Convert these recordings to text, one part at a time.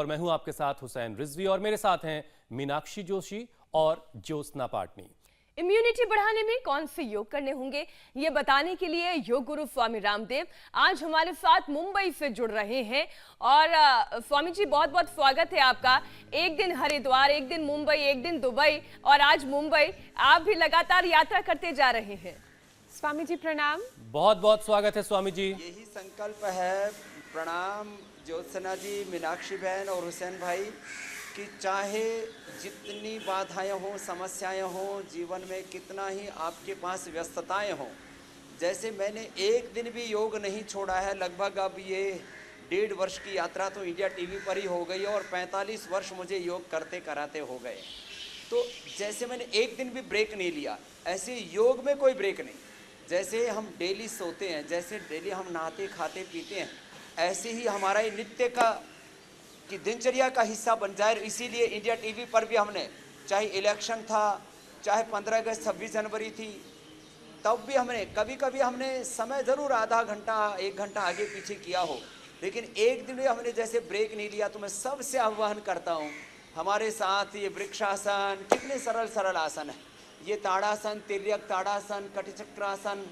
और मैं हूं आपके साथ हुसैन रिजवी और मेरे साथ हैं मीनाक्षी जोशी और ज्योत्सना पाटनी। इम्यूनिटी बढ़ाने में कौन से योग करने होंगे ये बताने के लिए योग गुरु स्वामी रामदेव आज हमारे साथ मुंबई से जुड़ रहे हैं। और स्वामी जी बहुत बहुत स्वागत है आपका। एक दिन हरिद्वार, एक दिन मुंबई, एक दिन दुबई और आज मुंबई, आप भी लगातार यात्रा करते जा रहे हैं। स्वामी जी प्रणाम। बहुत बहुत स्वागत है स्वामी जी। यही संकल्प है। प्रणाम ज्योत्सना जी, मीनाक्षी बहन और हुसैन भाई, कि चाहे जितनी बाधाएं हों, समस्याएं हों, जीवन में कितना ही आपके पास व्यस्तताएं हों, जैसे मैंने एक दिन भी योग नहीं छोड़ा है। लगभग अब ये 1.5 वर्ष की यात्रा तो इंडिया टीवी पर ही हो गई और 45 वर्ष मुझे योग करते कराते हो गए। तो जैसे मैंने एक दिन भी ब्रेक नहीं लिया, ऐसे योग में कोई ब्रेक नहीं। जैसे हम डेली सोते हैं, जैसे डेली हम नहाते खाते पीते हैं, ऐसे ही हमारा ये नित्य का कि दिनचर्या का हिस्सा बन जाए। इसीलिए इंडिया टीवी पर भी हमने, चाहे इलेक्शन था, चाहे 15 अगस्त 26 जनवरी थी, तब भी हमने कभी कभी हमने समय ज़रूर आधा घंटा 1 घंटा आगे पीछे किया हो, लेकिन एक दिन भी हमने जैसे ब्रेक नहीं लिया। तो मैं सबसे आह्वान करता हूँ, हमारे साथ ये वृक्षासन, कितने सरल सरल आसन है, ये ताड़ासन, तिर्यक ताड़ासन, कटिचक्रासन,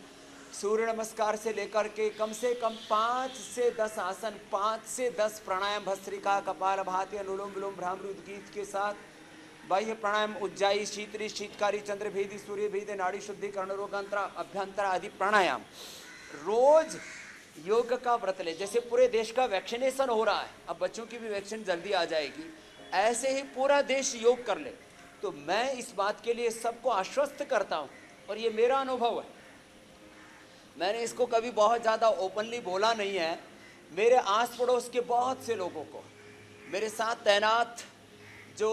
सूर्य नमस्कार से लेकर के कम से कम 5 से 10 आसन, 5 से 10 प्राणायाम, भस्त्रिका, कपालभाति, अनुलोम विलोम, भ्रामरी उद्गीत के साथ बाह्य प्राणायाम, उज्जाई, शीतरी, शीतकारी, चंद्रभेदी, सूर्यभेदी, नाड़ी शुद्धि, कर्णरोगांतरा, अभ्यंतरा आदि प्राणायाम रोज योग का व्रत ले। जैसे पूरे देश का वैक्सीनेशन हो रहा है, अब बच्चों की भी वैक्सीन जल्दी आ जाएगी, ऐसे ही पूरा देश योग कर ले। तो मैं इस बात के लिए सबको आश्वस्त करता हूँ और ये मेरा अनुभव है। मैंने इसको कभी बहुत ज़्यादा ओपनली बोला नहीं है। मेरे आस पड़ोस के बहुत से लोगों को, मेरे साथ तैनात जो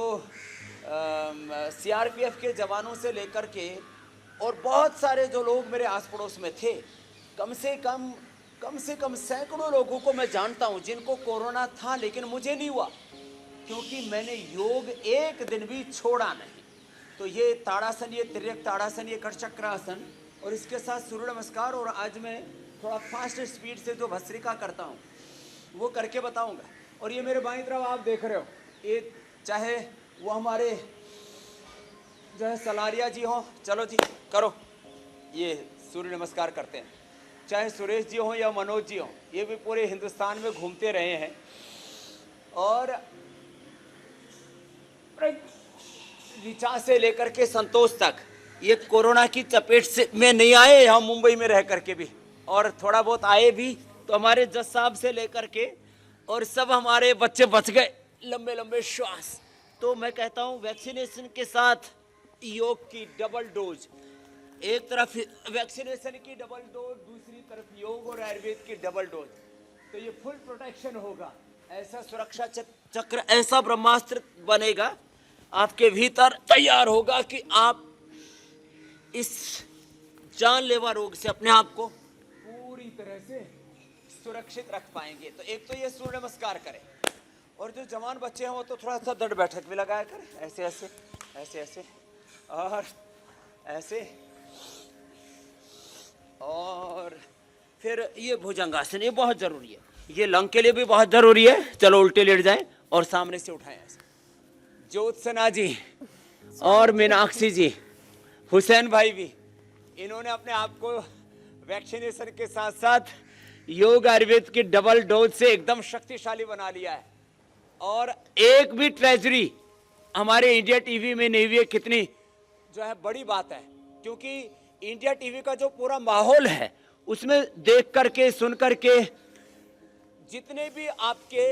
CRPF के जवानों से लेकर के और बहुत सारे जो लोग मेरे आस पड़ोस में थे, कम से कम सैकड़ों लोगों को मैं जानता हूँ जिनको कोरोना था लेकिन मुझे नहीं हुआ, क्योंकि मैंने योग एक दिन भी छोड़ा नहीं। तो ये ताड़ासन, ये तिर्यक ताड़ासन, ये कटचक्रासन और इसके साथ सूर्य नमस्कार, और आज मैं थोड़ा फास्ट स्पीड से जो भस्त्रिका करता हूँ वो करके बताऊँगा। और ये मेरे बाईं तरफ आप देख रहे हो, ये चाहे वो हमारे जो है सलारिया जी हो, चलो जी करो, ये सूर्य नमस्कार करते हैं, चाहे सुरेश जी हो या मनोज जी हो, ये भी पूरे हिंदुस्तान में घूमते रहे हैं। और ऋचा से लेकर के संतोष तक ये कोरोना की चपेट से में नहीं आए, हम मुंबई में रह करके भी, और थोड़ा बहुत आए भी तो हमारे जज साहब से लेकर के और सब हमारे बच्चे बच गए, लंबे लंबे श्वास। तो मैं कहता हूँ वैक्सीनेशन के साथ योग की डबल डोज, एक तरफ वैक्सीनेशन की डबल डोज, दूसरी तरफ योग और आयुर्वेद की डबल डोज, तो ये फुल प्रोटेक्शन होगा। ऐसा सुरक्षा चक्र, ऐसा ब्रह्मास्त्र बनेगा आपके भीतर, तैयार होगा कि आप इस जानलेवा रोग से अपने आप को पूरी तरह से सुरक्षित रख पाएंगे। तो एक तो ये सूर्य नमस्कार करें, और जो जवान बच्चे हैं वो तो थोड़ा सा दंड बैठक भी लगाया करें, ऐसे ऐसे ऐसे ऐसे और ऐसे, और फिर ये भुजंगासन, ये बहुत जरूरी है, ये लंग के लिए भी बहुत जरूरी है। चलो उल्टे लेट जाएं और सामने से उठाएं ऐसे। ज्योत्सना जी और मीनाक्षी जी, हुसैन भाई भी, इन्होंने अपने आप को वैक्सीनेशन के साथ साथ योग आयुर्वेद की डबल डोज से एकदम शक्तिशाली बना लिया है। और एक भी ट्रेजरी हमारे इंडिया टीवी में नहीं हुई है, कितनी जो है बड़ी बात है, क्योंकि इंडिया टीवी का जो पूरा माहौल है उसमें देख करके, सुन करके, जितने भी आपके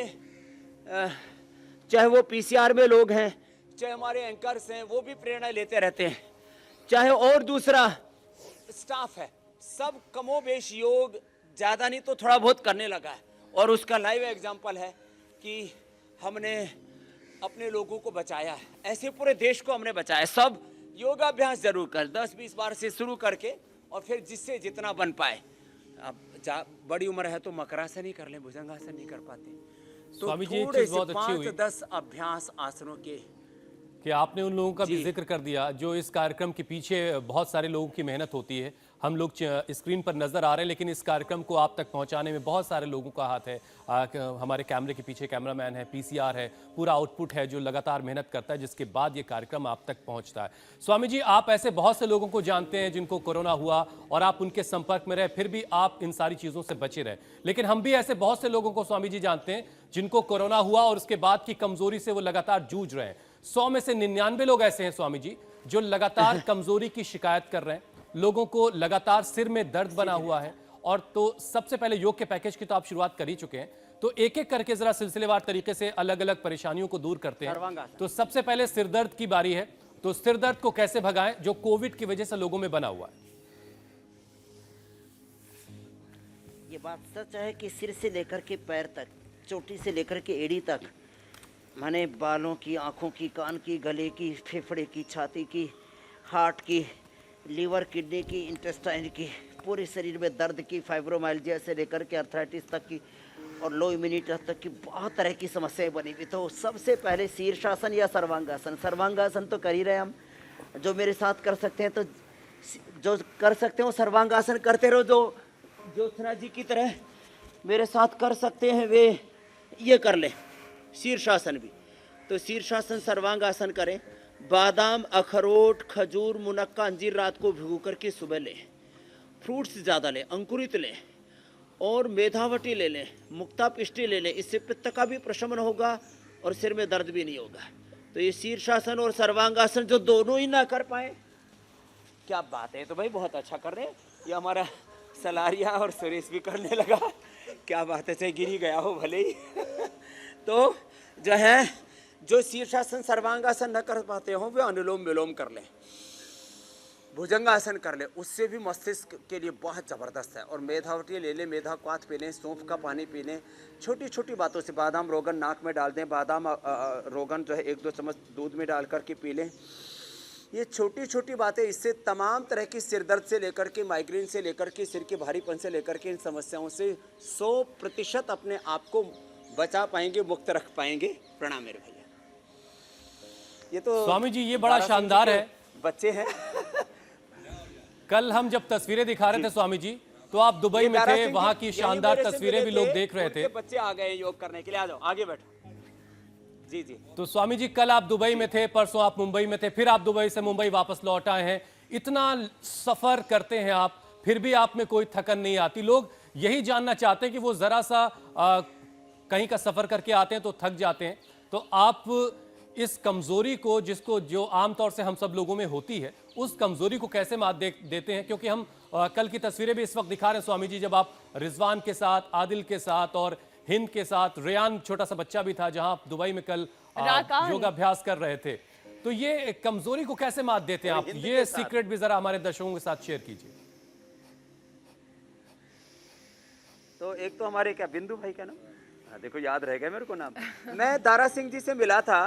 चाहे वो PCR में लोग हैं, चाहे हमारे एंकर्स हैं, वो भी प्रेरणा लेते रहते हैं, चाहे और दूसरा स्टाफ है, सब कमोबेश योग ज़्यादा नहीं तो थोड़ा बहुत करने लगा है। और उसका लाइव एग्जाम्पल है कि हमने अपने लोगों को बचाया है, ऐसे पूरे देश को हमने बचाया। सब योगाभ्यास जरूर कर, 10-20 बार से शुरू करके, और फिर जिससे जितना बन पाए। अब बड़ी उम्र है तो मकरासन ही कर लें, भुजंगासन नहीं कर पाते, तो थोड़े से 5-10 अभ्यास आसनों के कि आपने उन लोगों का भी जिक्र कर दिया जो इस कार्यक्रम के पीछे बहुत सारे लोगों की मेहनत होती है। हम लोग स्क्रीन पर नजर आ रहे हैं, लेकिन इस कार्यक्रम को आप तक पहुंचाने में बहुत सारे लोगों का हाथ है। हमारे कैमरे के पीछे कैमरामैन है, पीसीआर है, पूरा आउटपुट है जो लगातार मेहनत करता है, जिसके बाद ये कार्यक्रम आप तक पहुंचता है। स्वामी जी, आप ऐसे बहुत से लोगों को जानते हैं जिनको कोरोना हुआ और आप उनके संपर्क में रहे, फिर भी आप इन सारी चीजों से बचे रहे। लेकिन हम भी ऐसे बहुत से लोगों को स्वामी जी जानते हैं जिनको कोरोना हुआ और उसके बाद की कमजोरी से वो लगातार जूझ रहे हैं। 100 में से 99 लोग ऐसे हैं स्वामी जी जो लगातार कमजोरी की शिकायत कर रहे हैं, लोगों को लगातार सिर में दर्द बना हुआ है। और तो सबसे पहले योग के पैकेज की तो आप शुरुआत कर ही चुके हैं, तो एक एक करके जरा सिलसिलेवार तरीके से अलग अलग परेशानियों को दूर करते हैं। तो सबसे पहले सिर दर्द की बारी है, तो सिर दर्द को कैसे भगाएं जो कोविड की वजह से लोगों में बना हुआ है? ये बात सच है कि सिर से लेकर के पैर तक, चोटी से लेकर के एड़ी तक, माने बालों की, आँखों की, कान की, गले की, फेफड़े की, छाती की, हार्ट की, लीवर, किडनी की, इंटेस्टाइन की, पूरे शरीर में दर्द की, फाइब्रोमाइल्जिया से लेकर के अर्थराइटिस तक की और लो इम्यूनिटी तक की बहुत तरह की समस्याएं बनी हुई। तो सबसे पहले शीर्षासन या सर्वांगासन, सर्वांगासन तो कर ही रहे हम, जो मेरे साथ कर सकते हैं तो जो कर सकते हो सर्वांगासन करते रहो। जो ज्योत्सना जी की तरह मेरे साथ कर सकते हैं वे ये कर लें शीर्षासन भी। तो शीर्षासन सर्वांगासन करें। बादाम, अखरोट, खजूर, मुनक्का, अंजीर रात को भिगो करके सुबह लें। फ्रूट्स ज़्यादा लें, अंकुरित लें और मेधावटी ले लें, मुक्ता पिष्टी ले लें। इससे पित्त का भी प्रशमन होगा और सिर में दर्द भी नहीं होगा। तो ये शीर्षासन और सर्वांगासन जो दोनों ही ना कर पाए, क्या बात है। तो भाई बहुत अच्छा कर रहे हैं। ये हमारा सलारिया और सुरेश भी करने लगा, क्या बात है, चाहे गिर ही गया हो भले ही। तो जो है, जो शीर्षासन सर्वांगासन न कर पाते हो वे अनुलोम विलोम कर लें, भुजंगासन कर ले, उससे भी मस्तिष्क के लिए बहुत ज़बरदस्त है। और मेधावटी ले लें, मेधा क्वाथ पी लें, सौंफ का पानी पी लें। छोटी छोटी बातों से बादाम रोगन नाक में डाल दें, बादाम रोगन जो है 1-2 चम्मच दूध में डाल कर के पी लें। ये छोटी छोटी बातें, इससे तमाम तरह की सिर दर्द से लेकर के, माइग्रेन से लेकर के, सिर के भारीपन से लेकर के, इन समस्याओं से 100% अपने आप को बचा पाएंगे, मुक्त रख पाएंगे। प्रणाम मेरे भैया। ये तो स्वामी जी ये बड़ा शानदार है, बच्चे हैं। कल हम जब तस्वीरें दिखा रहे थे स्वामी जी, तो आप दुबई में थे, वहां की शानदार तस्वीरें भी लोग देख रहे थे। बच्चे आ गए योग करने के लिए, आ जाओ आगे बैठो। जी जी। तो स्वामी जी कल आप दुबई में थे, परसों आप मुंबई में थे, फिर आप दुबई से मुंबई वापस लौट आए हैं। इतना सफर करते हैं आप, फिर भी आप में कोई थकन नहीं आती। लोग यही जानना चाहते हैं कि वो जरा सा कहीं का सफर करके आते हैं तो थक जाते हैं। तो आप इस कमजोरी को, जिसको जो आमतौर से हम सब लोगों में होती है, उस कमजोरी को कैसे मात देते हैं? क्योंकि हम कल की तस्वीरें भी इस वक्त दिखा रहे हैं स्वामी जी, जब आप रिजवान के साथ, आदिल के साथ और हिंद के साथ, रेयान छोटा सा बच्चा भी था, जहां आप दुबई में कल योगाभ्यास कर रहे थे। तो ये कमजोरी को कैसे मात देते हैं आप? ये सीक्रेट भी जरा हमारे दर्शकों के साथ शेयर कीजिए। तो एक तो हमारे क्या बिंदु भाई का नाम, देखो याद रह गया मेरे को नाम। मैं दारा सिंह जी से मिला था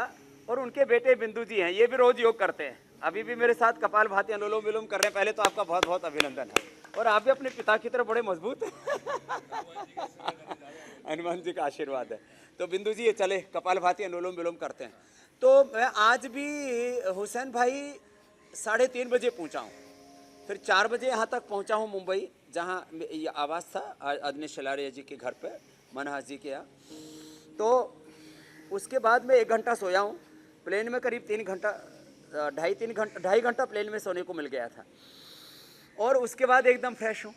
और उनके बेटे बिंदु जी हैं, ये भी रोज योग करते हैं। अभी भी मेरे साथ कपाल भाती अनुलोम विलोम कर रहे हैं। पहले तो आपका बहुत बहुत अभिनंदन है, और आप भी अपने पिता की तरह बड़े मजबूत हैं। हनुमान जी का आशीर्वाद है। तो बिंदु जी ये चले कपाल भाती अनुलोम विलोम करते हैं। तो मैं आज भी हुसैन भाई 3:30 बजे पहुंचा हूँ, फिर 4 बजे यहाँ तक पहुंचा हूँ मुंबई, जहाँ ये आवास था आदरणीय शलारिया जी के घर पे, मनहास जी के यहाँ। तो उसके बाद मैं 1 घंटा सोया हूँ। प्लेन में करीब 3 घंटा, 2.5 घंटा प्लेन में सोने को मिल गया था। और उसके बाद एकदम फ्रेश हूँ,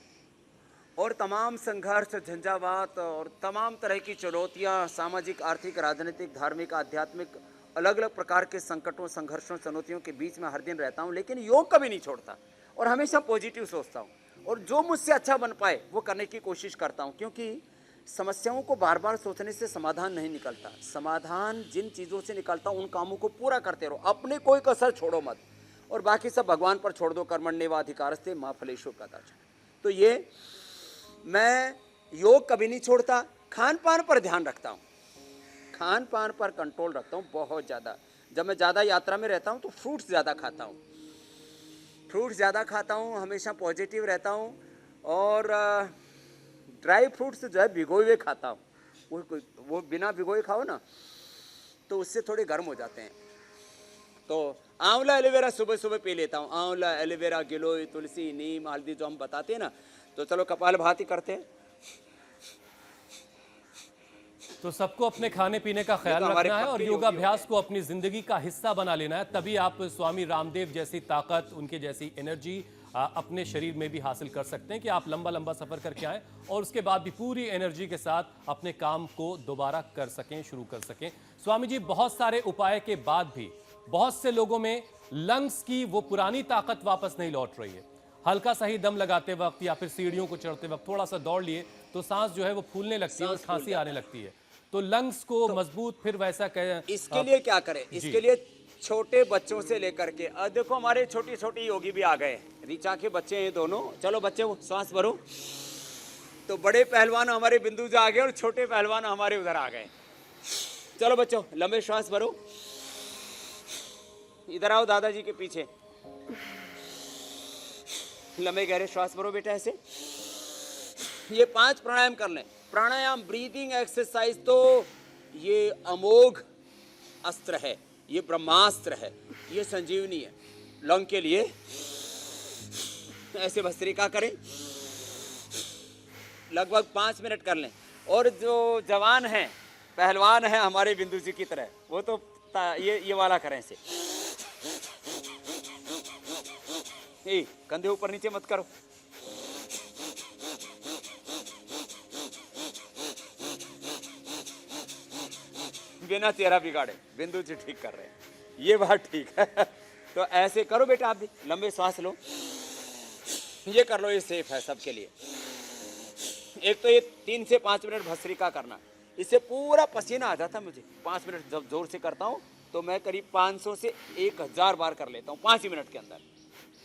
और तमाम संघर्ष, झंझावात और तमाम तरह की चुनौतियाँ, सामाजिक, आर्थिक, राजनीतिक, धार्मिक, आध्यात्मिक, अलग अलग प्रकार के संकटों, संघर्षों, चुनौतियों के बीच में हर दिन रहता हूँ। लेकिन योग कभी नहीं छोड़ता और हमेशा पॉजिटिव सोचता हूँ, और जो मुझसे अच्छा बन पाए वो करने की कोशिश करता हूँ। क्योंकि समस्याओं को बार बार सोचने से समाधान नहीं निकलता। समाधान जिन चीज़ों से निकलता, उन कामों को पूरा करते रहो, अपने कोई कसर छोड़ो मत, और बाकी सब भगवान पर छोड़ दो। कर्मण्येवाधिकारस्ते मा फलेषु कदाचन। तो ये मैं योग कभी नहीं छोड़ता। खान पान पर ध्यान रखता हूँ, खान पान पर कंट्रोल रखता हूँ बहुत ज़्यादा। जब मैं ज़्यादा यात्रा में रहता हूँ तो फ्रूट्स ज़्यादा खाता हूँ, फ्रूट्स ज़्यादा खाता हूँ, हमेशा पॉजिटिव रहता हूँ। और ड्राई फ्रूट्स जो है भिगोए हुए खाता हूँ। वो बिना भिगोए खाओ ना तो उससे थोड़े गर्म हो जाते हैं। तो आंवला एलोवेरा सुबह सुबह पी लेता हूँ। आंवला एलोवेरा गिलोय तुलसी नीम हल्दी जो हम बताते हैं ना, तो चलो कपालभाति करते हैं। तो सबको अपने खाने पीने का ख्याल तो हमारे रखना है और पक्के योगाभ्यास को अपनी जिंदगी का हिस्सा बना लेना है, तभी आप स्वामी रामदेव जैसी ताकत, उनके जैसी एनर्जी अपने शरीर में भी हासिल कर सकते हैं कि आप लंबा लंबा सफर करके आएं और उसके बाद भी पूरी एनर्जी के साथ अपने काम को दोबारा कर सकें, शुरू कर सकें। स्वामी जी, बहुत सारे उपाय के बाद भी बहुत से लोगों में लंग्स की वो पुरानी ताकत वापस नहीं लौट रही है। हल्का सा ही दम लगाते वक्त या फिर सीढ़ियों को चढ़ते वक्त थोड़ा सा दौड़ लिए तो सांस जो है वो फूलने लगती है और खांसी आने लगती है। तो लंग्स को मजबूत फिर वैसा इसके लिए क्या करें? इसके लिए छोटे बच्चों से लेकर के देखो हमारे छोटी छोटी योगी भी आ गए। रीचा के बच्चे हैं दोनों। चलो बच्चे श्वास भरो। तो बड़े पहलवान हमारे बिंदु जा आ गए और छोटे पहलवान हमारे उधर आ गए। चलो बच्चों लंबे श्वास भरो। इधर आओ दादाजी के पीछे। लंबे गहरे श्वास भरो बेटा ऐसे। ये 5 प्राणायाम कर लें। प्राणायाम ब्रीदिंग एक्सरसाइज तो ये अमोघ अस्त्र है, ये ब्रह्मास्त्र है, ये संजीवनी है लंग के लिए। ऐसे भस्त्रिका करें, लगभग 5 मिनट कर लें। और जो जवान हैं, पहलवान हैं हमारे बिंदु जी की तरह, वो तो ये वाला करें ऐसे। कंधे ऊपर नीचे मत करो। बिना चेहरा बिगाड़े। बिंदु जी ठीक कर रहे हैं, ये बात ठीक है। तो ऐसे करो बेटा, आप भी लंबे सांस लो। ये कर लो, ये सेफ है सबके लिए। एक तो ये 3 से 5 मिनट भस्त्रिका करना, इससे पूरा पसीना आ जाता है मुझे। 5 मिनट जब जोर से करता हूँ तो मैं करीब 500 से 1000 बार कर लेता हूँ 5 ही मिनट के अंदर।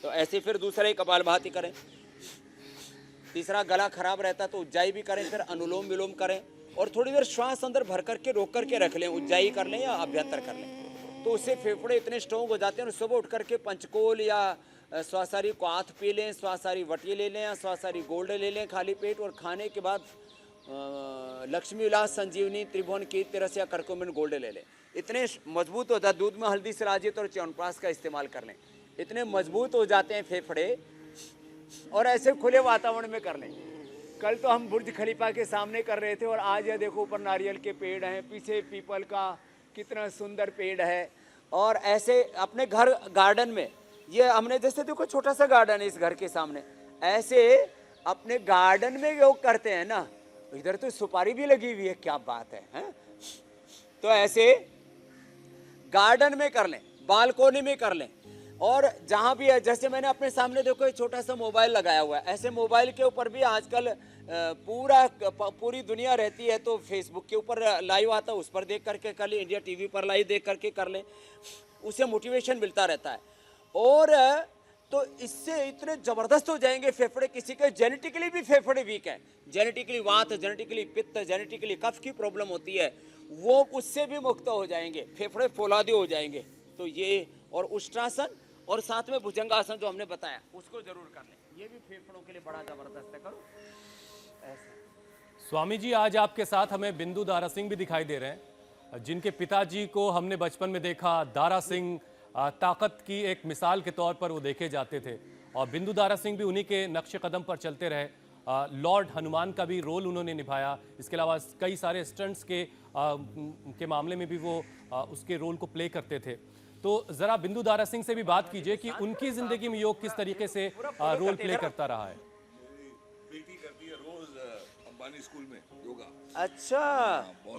तो ऐसे फिर दूसरा ही कपालभाति करें। तीसरा गला खराब रहता तो उज्जाई भी करें, फिर अनुलोम विलोम करें और थोड़ी देर श्वास अंदर भर करके रोक करके रख लें। उज्जाई कर लें या अभ्यंतर कर लें, तो उससे फेफड़े इतने स्ट्रॉन्ग हो जाते हैं। और सुबह उठ करके पंचकोल या स्वासारी क्वाथ पी लें, स्वासारी वटी ले लें या स्वासारी गोल्ड ले लें खाली पेट। और खाने के बाद लक्ष्मी विलास संजीवनी त्रिभुवन की रस या करकुमिन गोल्ड ले लें। इतने मजबूत हो जाते, दूध में हल्दी सराजित और च्यवनप्राश का इस्तेमाल कर लें, इतने मजबूत हो जाते हैं फेफड़े। और ऐसे खुले वातावरण में कर लें। कल तो हम बुर्ज खलीफा के सामने कर रहे थे और आज ये देखो ऊपर नारियल के पेड़ हैं, पीछे पीपल का कितना सुंदर पेड़ है। और ऐसे अपने घर गार्डन में ये हमने जैसे देखो छोटा सा गार्डन है इस घर के सामने, ऐसे अपने गार्डन में योग करते हैं ना। इधर तो सुपारी भी लगी हुई है, क्या बात है? तो ऐसे गार्डन में कर लें, बालकोनी में कर लें। और जहाँ भी है, जैसे मैंने अपने सामने देखो एक छोटा सा मोबाइल लगाया हुआ है, ऐसे मोबाइल के ऊपर भी आजकल पूरी दुनिया रहती है। तो फेसबुक के ऊपर लाइव आता है, उस पर देख करके कर लें, इंडिया टीवी पर लाइव देख करके कर लें, उससे मोटिवेशन मिलता रहता है। और तो इससे इतने जबरदस्त हो जाएंगे फेफड़े। किसी के जेनेटिकली भी फेफड़े वीक है, जेनेटिकली वात, जेनेटिकली पित्त, जेनेटिकली कफ की प्रॉब्लम होती है, वो उससे भी मुक्त हो जाएंगे, फेफड़े फौलादे हो जाएंगे। तो ये और उष्ट्रासन और साथ में भुजंगासन जो हमने बताया उसको जरूर कर लें, ये भी फेफड़ों के लिए बड़ा जबरदस्त है। करो ऐसे। स्वामी जी, आज आपके साथ हमें बिंदु दारा सिंह भी दिखाई दे रहे हैं, जिनके पिताजी को हमने बचपन में देखा। दारा सिंह ताकत की एक मिसाल के तौर पर वो देखे जाते थे और बिंदु दारा सिंह भी उन्हीं के नक्शे कदम पर चलते रहे। लॉर्ड हनुमान का भी रोल उन्होंने निभाया। इसके अलावा कई सारे स्टंट्स के मामले में भी वो उसके रोल को प्ले करते थे। तो जरा बिंदु दारा सिंह से भी बात कीजिए कि उनकी जिंदगी में योग किस तरीके से रोल प्ले करता रहा है। बेटी करती है रोज अंबानी स्कूल में योगा। अच्छा,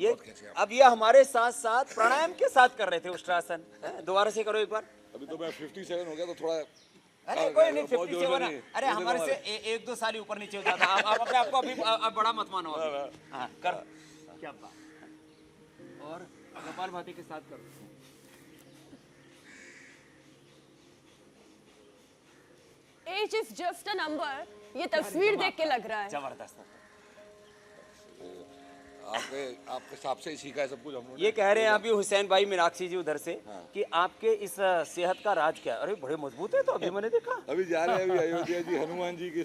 ये अब ये हमारे साथ साथ प्राणायाम के साथ कर रहे थे उष्ट्रासन। दोबारा से करो एक बार। अभी तो मैं 57 हो गया तो थोड़ा। अरे कोई नहीं, 57। अरे हमारे से 1-2 साल ऊपर नीचे हो जाता। आप अपने आपको अभी आप बड़ा मत मानो। हाँ कर, क्या बात। और कपालभाति के साथ करो। Age is just a number, ये तस्वीर देख के लग रहा है। जबरदस्त। आपके हिसाब से ही सीखा है सब कुछ हम लोगों ने। ये कह रहे हैं अभी हुसैन भाई, मीनाक्षी जी उधर से कि आपके इस सेहत का राज क्या है? अरे बड़े मजबूत है, तो अभी मैंने देखा। अभी जा रहे हैं अभी अयोध्या जी, हनुमान जी की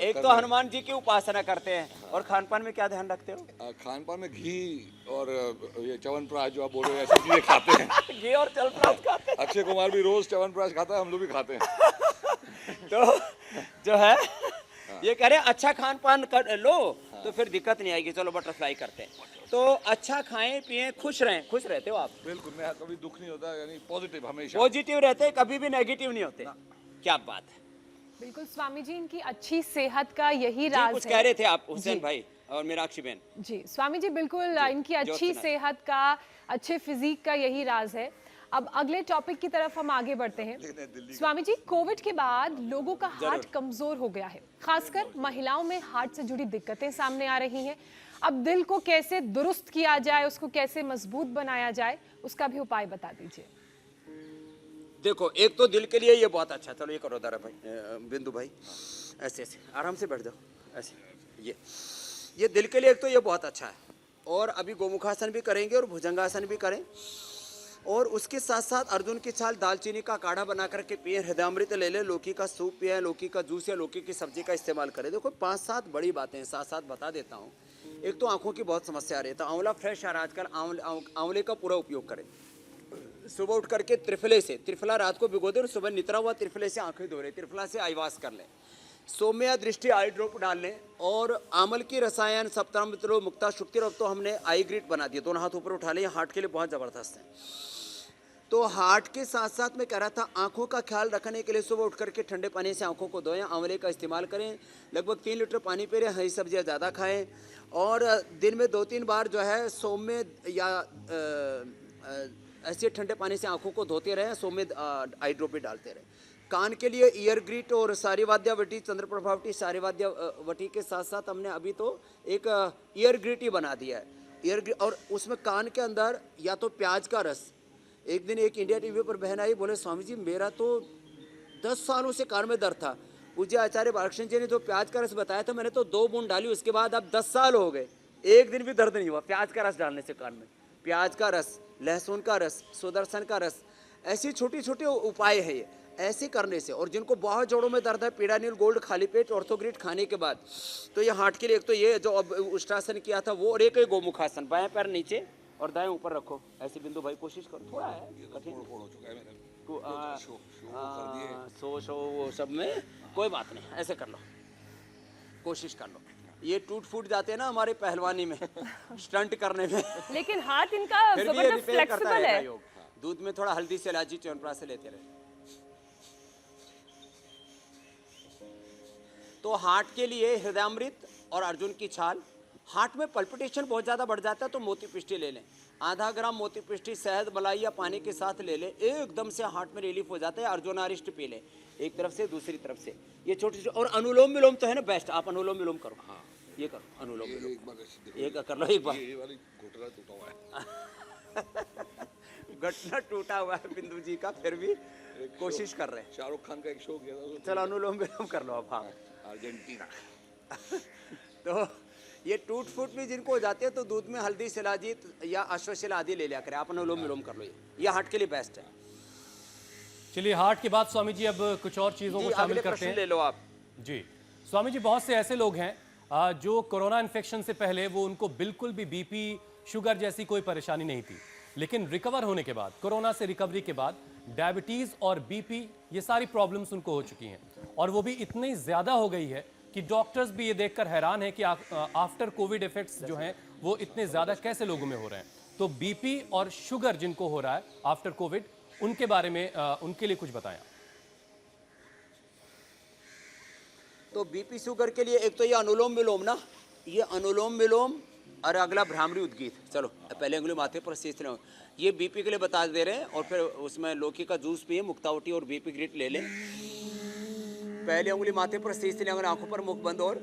एक तो हनुमान जी की उपासना करते हैं, और खान पान में क्या ध्यान रखते हो? खान पान में घी और ये च्यवनप्राश जो आप बोल रहे हो, ऐसी चीजें खाते हैं। घी और चलप्राश खाते हैं। अक्षय कुमार भी रोज च्यवनप्राश खाता है, हम लोग भी खाते हैं। तो जो है ये कह रहे हैं अच्छा खान पान कर लो तो फिर दिक्कत नहीं आएगी। चलो बटरफ्लाई करते हैं। तो अच्छा खाएं पिएं, खुश रहें। खुश रहते हो आप? बिल्कुल, मैं कभी दुख नहीं होता, यानी पॉजिटिव हमेशा। पॉजिटिव रहते हैं, कभी भी नेगेटिव नहीं होते। क्या बात है। बिल्कुल स्वामी जी, इनकी अच्छी सेहत का यही जी, राज कुछ है। कह रहे थे आप हुसैन भाई और मीनाक्षी बहन। जी स्वामी जी, बिल्कुल इनकी अच्छी ज्योत्सना। सेहत का, अच्छे फिजिक का यही राज है। अब अगले टॉपिक की तरफ हम आगे बढ़ते हैं। स्वामी जी, कोविड के बाद लोगों का हार्ट कमजोर हो गया है, खासकर महिलाओं में हार्ट से जुड़ी दिक्कतें सामने आ रही हैं। अब दिल को कैसे दुरुस्त किया जाए, उसको कैसे मजबूत बनाया जाए, उसका भी उपाय बता दीजिए। देखो, एक तो दिल के लिए ये बहुत अच्छा। चलो ये करो दारा भाई, बिंदु भाई, ऐसे ऐसे आराम से बैठ जाओ, ऐसे। ये दिल के लिए एक तो ये बहुत अच्छा है। और अभी गोमुखासन भी करेंगे और भुजंगासन भी करें, और उसके साथ साथ अर्जुन की छाल, दालचीनी का काढ़ा बना करके पिए, हृदयामृत ले ले, लौकी का सूप पिए, लौकी का जूस या लौकी की सब्जी का इस्तेमाल करें। देखो 5-7 बड़ी बातें हैं, साथ बता देता हूँ। एक तो आंखों की बहुत समस्या आ रही है, तो आंवला फ्रेश आ रहा है आजकल, आंवले का पूरा उपयोग करें। सुबह उठ करके त्रिफले से, त्रिफला रात को भिगो दे और सुबह नितरा हुआ त्रिफले से आंखें धो रहे, त्रिफला से आईवास कर लें। सौम्या दृष्टि आई ड्रॉप डाल लें, और आमल की रसायन, सप्तामृत, मुक्ता शुक्ति, अब तो हमने आई ग्रिट बना दिया। दोनों हाथ ऊपर उठा लें, हार्ट के लिए बहुत ज़बरदस्त है। तो हार्ट के साथ साथ मैं कह रहा था, आंखों का ख्याल रखने के लिए सुबह उठ करके ठंडे पानी से आंखों को धोएं, आंवले का इस्तेमाल करें, लगभग 3 लीटर पानी पी रहे, हरी सब्जियां ज़्यादा खाएं, और दिन में 2-3 बार जो है सौम्य या ऐसे ठंडे पानी से आंखों को धोते रहें, सौम्य आई ड्रॉप भी डालते रहें। कान के लिए ईयर ग्रिट और सारीवाद्यावटी, चंद्रप्रभावटी, सारीवाद्यावटी के साथ साथ हमने अभी तो एक ईयर ग्रिट ही बना दिया है। ईयर ग्रिट, और उसमें कान के अंदर या तो प्याज का रस। एक दिन एक इंडिया टीवी पर बहन आई, बोले स्वामी जी मेरा तो 10 सालों से कान में दर्द था, पूज्य आचार्य बालकृष्ण जी ने जो प्याज का रस बताया था, मैंने तो 2 बूंद डाली, उसके बाद अब 10 साल हो गए, एक दिन भी दर्द नहीं हुआ प्याज का रस डालने से कान में। प्याज का रस, लहसुन का रस, सुदर्शन का रस, ऐसी छोटी छोटे उपाय है ये, ऐसे करने से। और जिनको बहुत जोड़ों में दर्द है, पीडानिल गोल्ड खाली पेट ऑर्थोग्रिड खाने के बाद, तो ये हार्ट के लिए एक तो ये जो अब उष्ट्रासन किया था वो, और एक गोमुखासन, बाएं पैर नीचे और दाएं ऊपर रखो, ऐसे। बिंदु भाई कोशिश करो, थोड़ा है कठिन, फोड़ हो चुका है मेरा। सो वो सब में कोई बात नहीं, ऐसे कर लो, कोशिश कर लो। ये टूट फूट जाते हैं ना हमारे पहलवानी में, स्टंट करने में, लेकिन हाथ इनका फिर भी ये जबरदस्त रिपेयर करता फ्लेक्सिबल रहेगा है। योग। दूध में थोड़ा हल्दी से, इलायची, च्यवनप्राश से लेते रहे। तो हार्ट के लिए हृदयामृत और अर्जुन की छाल। हार्ट में पल्पिटेशन बहुत ज़्यादा बढ़ जाता है तो मोती पिष्टी ले लें, आधा ग्राम मोती पिष्टी शहद, मलाई या पानी के साथ ले लें, एकदम से हार्ट में रिलीफ हो जाता है। अर्जुनारिष्ट पी लें, एक तरफ से दूसरी तरफ से। ये छोटी छोटी, और अनुलोम विलोम तो है ना बेस्ट, आप अनुलोम विलोम करो। हाँ ये करो, अनुलोम विलोम एक बार ऐसे देखो, ये कर लो एक बार। ये वाली घुटना टूटा हुआ है। घटना टूटा हुआ है बिंदु जी का, फिर भी कोशिश कर रहे हैं। शाहरुख खान का एक शो किया था उसमें। चलो अनुलोम विलोम कर लो अब। हाँ अर्जेंटीना। तो ये टूट फूट भी जिनको हो जाते हैं तो दूध में हल्दी, शिलाजीत या अश्वशिला आदि ले लिया करें। आप अनुलोम विलोम कर लो, ये हार्ट के लिए बेस्ट है। चलिए, हार्ट के बाद स्वामी जी अब कुछ और चीजों को शामिल करते हैं। ले लो आप जी स्वामी जी, बहुत से ऐसे लोग हैं जो कोरोना इन्फेक्शन से पहले वो उनको बिल्कुल भी बीपी, शुगर जैसी कोई परेशानी नहीं थी, लेकिन रिकवर होने के बाद, कोरोना से रिकवरी के बाद डायबिटीज और बीपी ये सारी प्रॉब्लम्स उनको हो चुकी हैं, और वो भी इतनी ज्यादा हो गई है कि डॉक्टर्स भी ये देखकर हैरान है कि आफ्टर कोविड इफेक्ट्स जो हैं वो इतने ज्यादा कैसे लोगों में हो रहे हैं। तो बीपी और शुगर जिनको हो रहा है आफ्टर कोविड, उनके बारे में उनके लिए कुछ बताएं। तो बीपी शुगर के लिए एक तो ये अनुलोम विलोम ना, ये अनुलोम विलोम, और अगला भ्रामरी उद्गीत। चलो पहले उंगली माथे पर सींच रहे हो, ये बीपी के लिए बता दे रहे हैं। और फिर उसमें लौकी का जूस पिए, मुक्तावटी और बीपी ग्रिट ले लें। पहले उंगली माथे पर सींच लें, अगर आंखों पर मुख बंद, और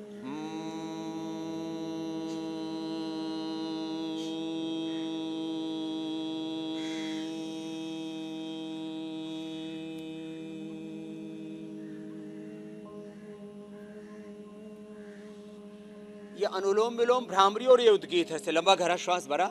ये अनुलोम विलोम भ्रामरी और ये उद्गीत है। से लंबा गहरा श्वास भरा।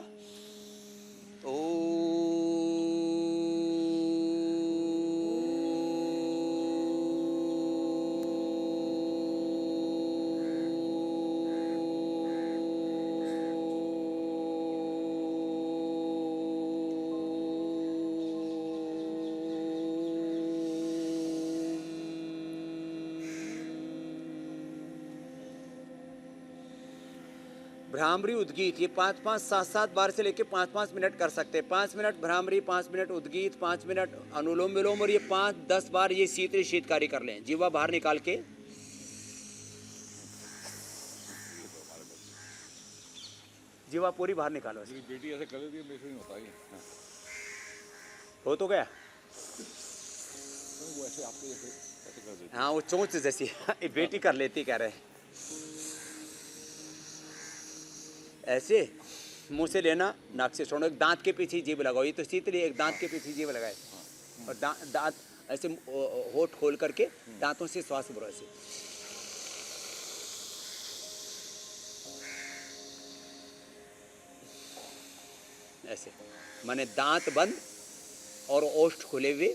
भ्रामरी उद्गीत ये 5-5 7-7 बार से लेके 5-5 मिनट कर सकते हैं। 5 मिनट भ्रामरी, 5 मिनट उद्गीत, 5 मिनट अनुलोम विलोम और ये 5-10 बार ये शीतकारी कर लें। जीवा बाहर निकाल के जीवा पूरी बाहर निकालो। मेरी बेटी ऐसे कर देती है, मेरे से नहीं होता ये। हो तो गया। वो ऐसे आपके जैसे ऐसे कर देती हाँ वो चोंच जैसी ये बेटी कर लेती कह रहे। ऐसे मुंह से लेना, नाक से छोड़ो, एक दांत के पीछे जीभ लगाओ। ये तो शीतल, एक दांत के पीछे जीभ लगाए और दांत ऐसे होठ खोल करके दांतों से श्वास भरो ऐसे। ऐसे माने दांत बंद और ओष्ठ खुले हुए।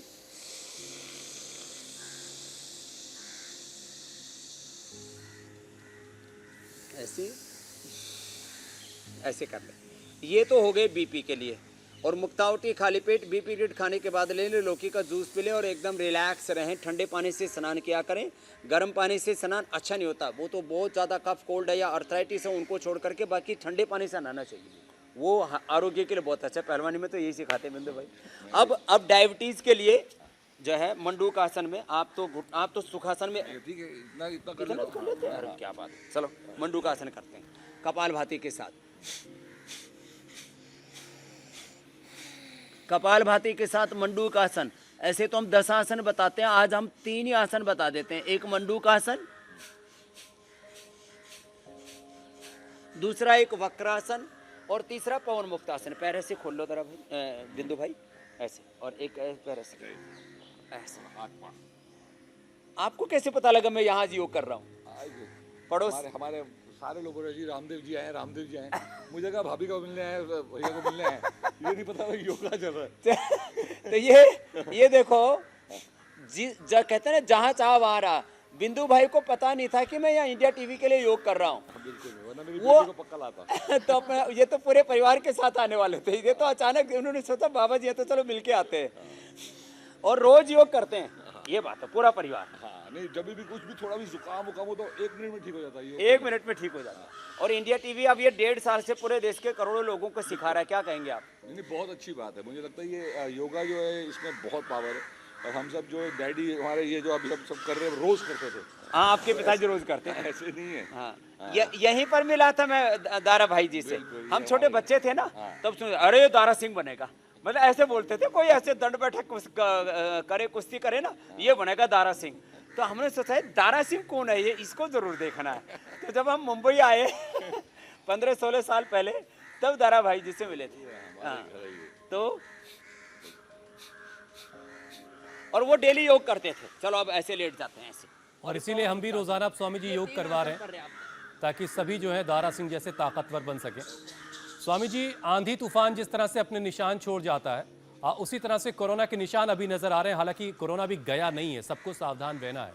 ऐसे ऐसे कर ले। ये तो हो गए बीपी के लिए। और मुक्तावटी खाली पेट 20 पीरियड खाने के बाद ले लें, लौकी का जूस पी लें और एकदम रिलैक्स रहें। ठंडे पानी से स्नान किया करें, गर्म पानी से स्नान अच्छा नहीं होता। वो तो बहुत ज़्यादा कफ कोल्ड है या अर्थराइटिस है उनको छोड़ करके बाकी ठंडे पानी से नहाना चाहिए, वो आरोग्य के लिए बहुत अच्छा है। पहलवानी में तो यही सिखाते हैं बिंदु भाई। अब डायबिटीज़ के लिए जो है मंडूक आसन में आप तो सुखासन में है। ठीक है, इतना कर कर लेते हैं। अरे क्या बात है। चलो मंडूक आसन करते हैं कपालभाति के साथ। कपालभाति के साथ मंडूक आसन। ऐसे तो हम 10 आसन बताते हैं, आज हम 3 ही आसन बता देते हैं। एक मंडूक आसन, दूसरा एक वक्रासन और तीसरा पवन मुक्त आसन। पैर ऐसे खोल लो जरा भाई, बिंदु भाई ऐसे, और एक पैर ऐसे ऐसे। आपको कैसे पता लगा मैं यहाँ योग कर रहा हूँ? पड़ोस हमारे सारे लोग बोल रहे जी रामदेव जी आए। मुझे कहा भाभी को मिलने आए, भैया को मिलने आए, ये नहीं पता योगा चल रहा है। तो ये देखो कहते हैं ना जहाँ चाह वहाँ रहा। बिंदु भाई को पता नहीं था कि मैं यहाँ इंडिया टीवी के लिए योग कर रहा हूँ। बिल्कुल, वरना मेरी वो बेटी को पक्का लाता। तो अपना ये तो पूरे परिवार के साथ आने वाले थे, ये तो अचानक उन्होंने सोचा बाबा जी तो चलो मिलके आते हैं और रोज योग करते हैं। ये बात है, पूरा परिवार। हाँ, नहीं जब भी कुछ भी थोड़ा भी जुकाम हो तो 1 मिनट में ठीक हो जाता है। 1 मिनट में ठीक हो जाता है। और इंडिया टीवी अब ये 1.5 साल से पूरे देश के करोड़ों लोगों को सिखा रहा है। क्या कहेंगे आप? नहीं, बहुत अच्छी बात है। मुझे लगता है ये योगा जो है इसमें बहुत पावर है। और हम सब जो डैडी हमारे ये जो अभी सब कर रहे हैं रोज करते थे। हाँ, आपके पिताजी रोज करते हैं। ऐसे नहीं है। हाँ, यहीं पर मिला था मैं दारा भाई जी से। हम छोटे बच्चे थे ना, तब सुन अरे दारा सिंह बनेगा, मतलब ऐसे बोलते थे। कोई ऐसे दंड बैठक करे, कुश्ती करे ना, ये बनेगा दारा सिंह। तो हमने सोचा दारा सिंह कौन है ये, इसको जरूर देखना है। तो जब हम मुंबई आए 15-16 साल पहले, तब दारा भाई जी से मिले थे। हाँ, तो और वो डेली योग करते थे। चलो अब ऐसे लेट जाते हैं ऐसे। और इसीलिए हम भी रोजाना अब स्वामी जी योग करवा रहे हैं ताकि सभी जो है दारा सिंह जैसे ताकतवर बन सके। स्वामी जी, आंधी तूफान जिस तरह से अपने निशान छोड़ जाता है, उसी तरह से कोरोना के निशान अभी नजर आ रहे हैं। हालांकि कोरोना भी गया नहीं है, सबको सावधान रहना है।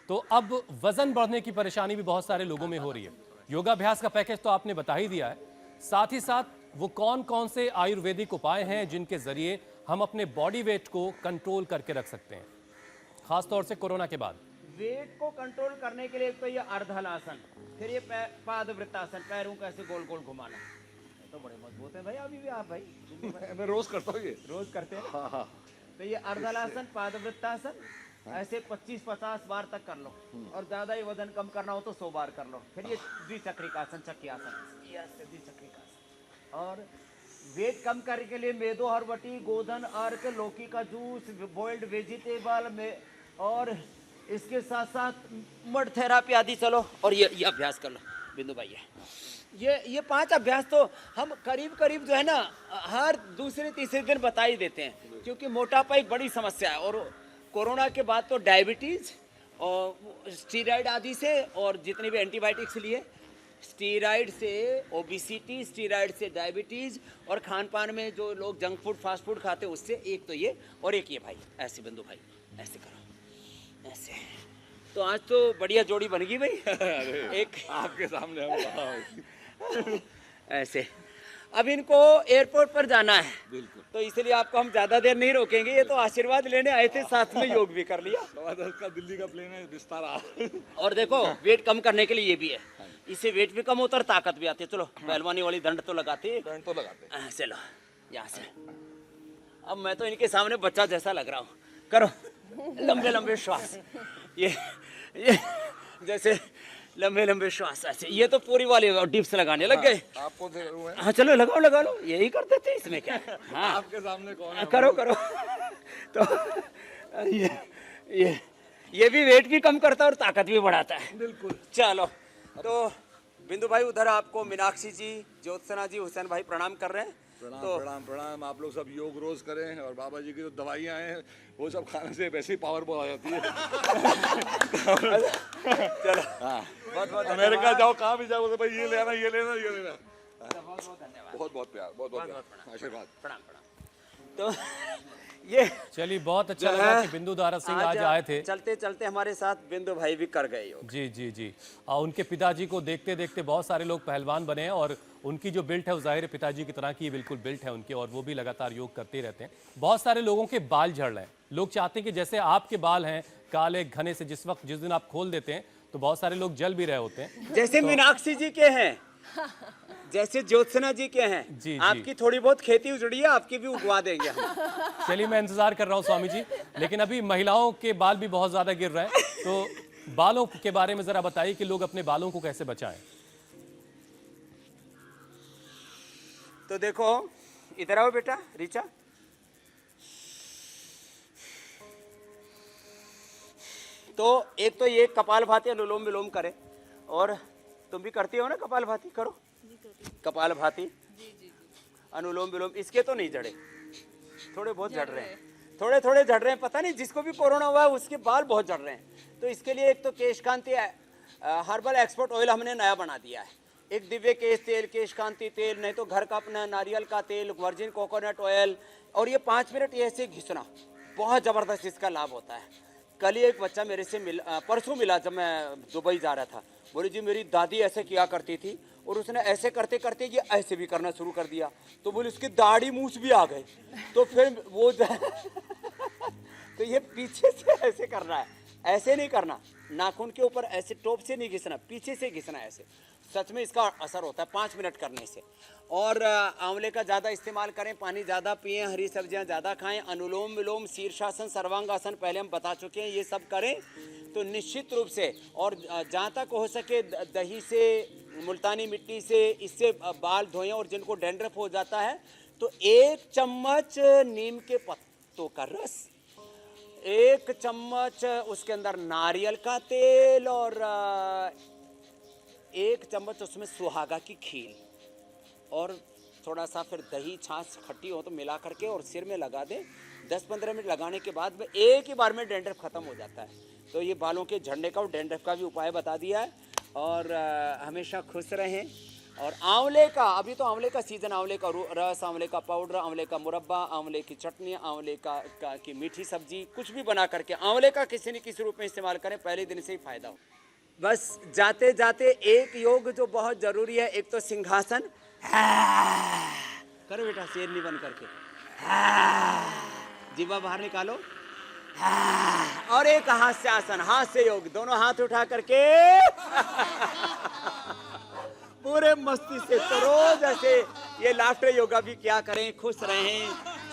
तो अब वजन बढ़ने की परेशानी भी बहुत सारे लोगों में हो रही है। योगाभ्यास का पैकेज तो आपने बता ही दिया है, साथ ही साथ वो कौन कौन से आयुर्वेदिक उपाय हैं जिनके जरिए हम अपने बॉडी वेट को कंट्रोल करके रख सकते हैं, खासतौर से कोरोना के बाद। वेट को कंट्रोल करने के लिए तो ये अर्धहलासन, फिर ये पादवृत्तासन, पैरों को ऐसे गोल गोल घुमाना। तो बड़े मजबूत है भाई अभी भी आप भाई। मैं रोज करता हूँ ये। रोज करते हैं। हाँ हाँ। तो ये अर्धहलासन, पादवृत्तासन ऐसे 25-50 बार तक कर लो। और ज्यादा ही वजन कम करना हो तो 100 बार कर लो। फिर ये द्विचक्रिकासन, चक्रियासन, ये ऐसे द्विचक्रिकासन। और वेट कम करने के लिए मेदो हरबटी, गोधन अर्क, लौकी का जूस, बॉइल्ड वेजिटेबल में, और इसके साथ साथ मड थेरापी आदि। चलो और ये अभ्यास कर लो बिंदु भाई। ये 5 अभ्यास तो हम करीब करीब जो है ना हर दूसरे तीसरे दिन बता ही देते हैं, क्योंकि मोटापा एक बड़ी समस्या है। और कोरोना के बाद तो डायबिटीज और स्टीरॉयड आदि से और जितने भी एंटीबायोटिक्स लिए, स्टीरॉइड से ओबिसिटी, स्टीरॉइड से डायबिटीज और खान पान में जो लोग जंक फूड फास्ट फूड खाते हैं उससे, एक तो ये और एक ये भाई, ऐसे बिंदु भाई ऐसे करो, ऐसे। तो आज तो बढ़िया जोड़ी बन गई भाई। एक आपके सामने हम ऐसे। अब इनको एयरपोर्ट पर जाना है, बिल्कुल। तो इसलिए आपको हम ज्यादा देर नहीं रोकेंगे, ये तो आशीर्वाद लेने आए थे, साथ में योग भी कर लिया। का दिल्ली का प्लेन है विस्तारा। और देखो वेट कम करने के लिए ये भी है, इससे वेट भी कम होता है और ताकत भी आती है। चलो पहलवानी वाली दंड तो लगाते हैं। दंड तो लगाते हैं। चलो यहाँ से। अब मैं तो इनके सामने बच्चा जैसा लग रहा हूँ। करो लंबे लंबे श्वास, ये जैसे लंबे लंबे श्वास ऐसे। ये तो पूरी वाले डिप्स लगाने लग गए। आपको दे रहा हूं मैं। हाँ चलो लगाओ लगा लो, यही करते थे, इसमें क्या है। हाँ आपके सामने कौन है? करो करो। तो ये भी वेट भी कम करता है और ताकत भी बढ़ाता है। बिल्कुल। चलो तो बिंदु भाई उधर आपको मीनाक्षी जी, ज्योत्सना जी, हुसैन भाई प्रणाम कर रहे हैं। प्रणाम तो प्रणाम प्रणाम। आप लोग सब योग रोज करें और बाबा जी की जो दवाइयाँ हैं वो सब खाने से वैसे ही पावर बहुत आ जाती है। चलो हाँ, बहुत बहुत अमेरिका जाओ, कहाँ भी जाओ तो भाई ये लेना ये लेना ये लेना। बहुत बहुत धन्यवाद। बहुत बहुत प्यार, बहुत बहुत प्यार, आशीर्वाद। प्रणाम प्रणाम। तो ये चलिए, बहुत अच्छा लगा कि बिंदु दारा सिंह आज आए थे। चलते चलते हमारे साथ बिंदु भाई भी कर गए योग। जी जी जी। उनके पिताजी को देखते देखते बहुत सारे लोग पहलवान बने हैं और उनकी जो बिल्ट है वो जाहिर है पिताजी की तरह की बिल्कुल बिल्ट है उनकी, और वो भी लगातार योग करते रहते हैं। बहुत सारे लोगों के बाल झड़ रहे हैं। लोग चाहते हैं कि जैसे आपके बाल हैं काले घने से, जिस दिन आप खोल देते हैं तो बहुत सारे लोग जल भी रहे होते हैं। जैसे मीनाक्षी जी के हैं, जैसे ज्योत्सना जी के हैं। जी। आपकी थोड़ी बहुत खेती उजड़ी है, आपकी भी उगवा देंगे हम। चलिए, मैं इंतजार कर रहा हूँ स्वामी जी। लेकिन अभी महिलाओं के बाल भी बहुत ज्यादा गिर रहे हैं, तो बालों के बारे में जरा बताइए कि लोग अपने बालों को कैसे बचाएं। तो देखो इधर आओ बेटा रीचा। तो एक तो ये कपालभाति अनुलोम विलोम करे, और तुम भी करती हो ना कपालभाति? करो कपालभाति अनुलोम विलोम। इसके तो नहीं झड़े, थोड़े बहुत झड़ रहे हैं, थोड़े थोड़े झड़ रहे हैं। पता नहीं जिसको भी कोरोना हुआ है उसके बाल बहुत झड़ रहे हैं। तो इसके लिए एक तो केश कांति हर्बल एक्सपर्ट ऑयल हमने नया बना दिया है। एक दिव्य केश तेल, केश कांति तेल, नहीं तो घर का अपना नारियल का तेल, वर्जिन कोकोनट ऑयल, और ये 5 मिनट ऐसे घिसना, बहुत ज़बरदस्त इसका लाभ होता है। कल ही एक बच्चा मेरे से परसों मिला जब मैं दुबई जा रहा था। बोले जी मेरी दादी ऐसे किया करती थी और उसने ऐसे करते करते ये ऐसे भी करना शुरू कर दिया। तो बोले उसकी दाढ़ी मूछ भी आ गई। तो फिर वो तो ये पीछे से ऐसे करना है, ऐसे नहीं करना, नाखून के ऊपर ऐसे टॉप से नहीं घिसना, पीछे से घिसना ऐसे। सच में इसका असर होता है 5 मिनट करने से। और आंवले का ज़्यादा इस्तेमाल करें, पानी ज़्यादा पिएं, हरी सब्जियां ज़्यादा खाएं, अनुलोम विलोम, शीर्षासन, सर्वांगासन पहले हम बता चुके हैं, ये सब करें तो निश्चित रूप से। और जहाँ तक हो सके दही से, मुल्तानी मिट्टी से, इससे बाल धोएं। और जिनको डैंड्रफ हो जाता है तो 1 चम्मच नीम के पत्तों का रस, 1 चम्मच उसके अंदर नारियल का तेल, और 1 चम्मच उसमें सुहागा की खील, और थोड़ा सा फिर दही छाछ खट्टी हो तो मिला करके और सिर में लगा दें। 10-15 मिनट लगाने के बाद में एक ही बार में डैंड्रफ खत्म हो जाता है। तो ये बालों के झड़ने का और डैंड्रफ का भी उपाय बता दिया है। और हमेशा खुश रहें। और आंवले का, अभी तो आंवले का सीजन, आंवले का रस, आंवले का पाउडर, आंवले का मुरब्बा, आंवले की चटनी, आंवले की मीठी सब्जी, कुछ भी बना करके आंवले का किसी न किसी रूप में इस्तेमाल करें, पहले दिन से ही फायदा हो। बस जाते जाते एक योग जो बहुत जरूरी है, एक तो सिंहासन करो बेटा, शेरनी बन करके, जीवा बाहर निकालो, और एक हास्यासन, हास्य योग, दोनों हाथ उठा करके पूरे मस्ती से। तो रोज ऐसे ये लाफ्टर योगा भी क्या करें, खुश रहें,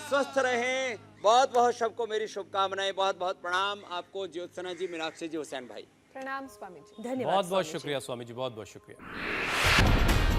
स्वस्थ रहें। बहुत बहुत सबको मेरी शुभकामनाएं, बहुत बहुत प्रणाम आपको ज्योत्सना जी, मीनाक्षी जी, हुसैन भाई। प्रणाम स्वामी जी। धन्यवाद बहुत बहुत स्वामी जी। शुक्रिया स्वामी जी, बहुत बहुत शुक्रिया।